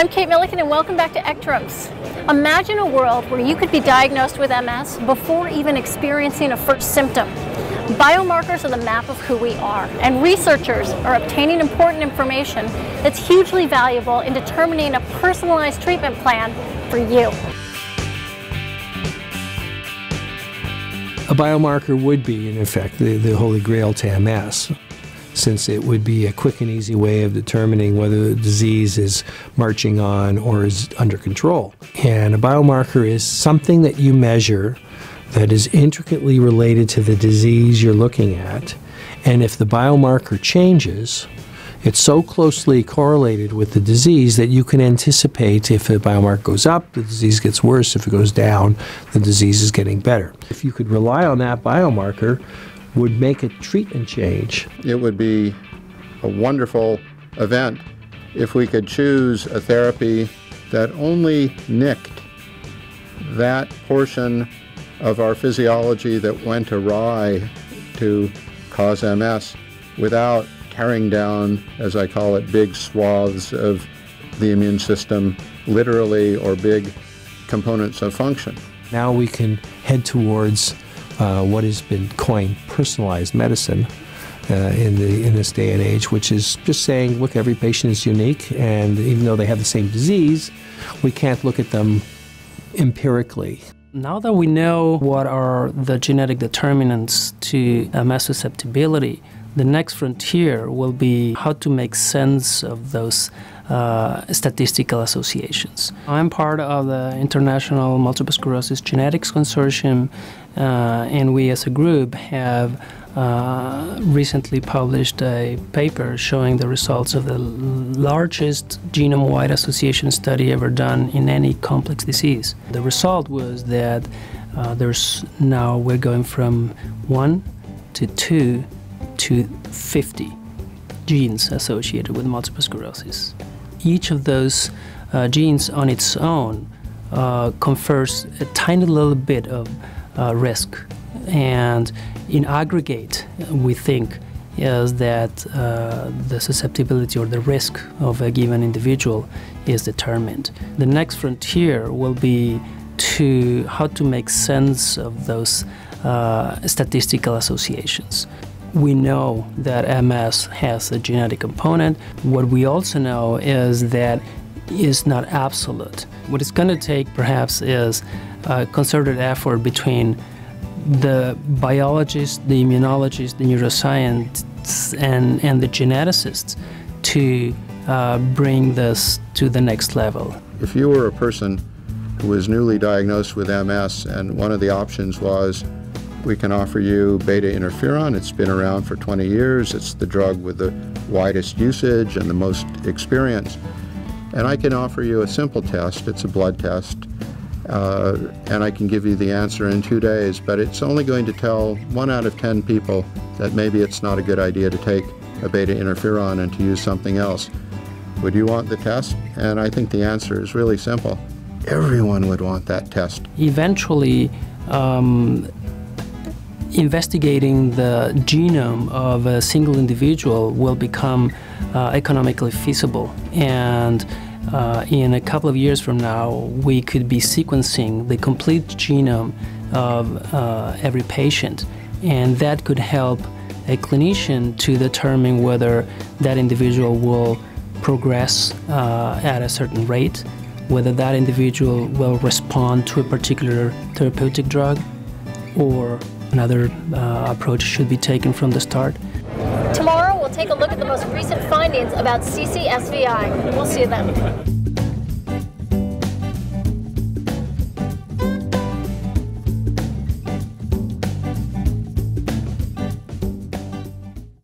I'm Kate Milliken and welcome back to ECTRIMS. Imagine a world where you could be diagnosed with MS before even experiencing a first symptom. Biomarkers are the map of who we are, and researchers are obtaining important information that's hugely valuable in determining a personalized treatment plan for you. A biomarker would be, in effect, the holy grail to MS, since it would be a quick and easy way of determining whether the disease is marching on or is under control. And a biomarker is something that you measure that is intricately related to the disease you're looking at. And if the biomarker changes, it's so closely correlated with the disease that you can anticipate if the biomarker goes up, the disease gets worse. If it goes down, the disease is getting better. If you could rely on that biomarker, would make a treatment change. It would be a wonderful event if we could choose a therapy that only nicked that portion of our physiology that went awry to cause MS without tearing down, as I call it, big swaths of the immune system, literally, or big components of function. Now we can head towards what has been coined personalized medicine in this day and age, which is just saying, look, every patient is unique, and even though they have the same disease, we can't look at them empirically. Now that we know what are the genetic determinants to MS susceptibility, the next frontier will be how to make sense of those statistical associations. I'm part of the International Multiple Sclerosis Genetics Consortium, and we as a group have recently published a paper showing the results of the largest genome-wide association study ever done in any complex disease. The result was that we're going from 1 to 2 to 50 genes associated with multiple sclerosis. Each of those genes on its own confers a tiny little bit of risk, and in aggregate we think is that the susceptibility or the risk of a given individual is determined. The next frontier will be how to make sense of those statistical associations. We know that MS has a genetic component. What we also know is that it's not absolute. What it's going to take perhaps is a concerted effort between the biologists, the immunologists, the neuroscientists, and the geneticists to bring this to the next level. If you were a person who was newly diagnosed with MS and one of the options was, we can offer you beta interferon. It's been around for 20 years. It's the drug with the widest usage and the most experience. And I can offer you a simple test. It's a blood test. And I can give you the answer in 2 days. But it's only going to tell 1 out of 10 people that maybe it's not a good idea to take a beta interferon and to use something else. Would you want the test? And I think the answer is really simple. Everyone would want that test. Eventually, investigating the genome of a single individual will become economically feasible, and in a couple of years from now we could be sequencing the complete genome of every patient, and that could help a clinician to determine whether that individual will progress at a certain rate, whether that individual will respond to a particular therapeutic drug, or another approach should be taken from the start. Tomorrow we'll take a look at the most recent findings about CCSVI. We'll see you then.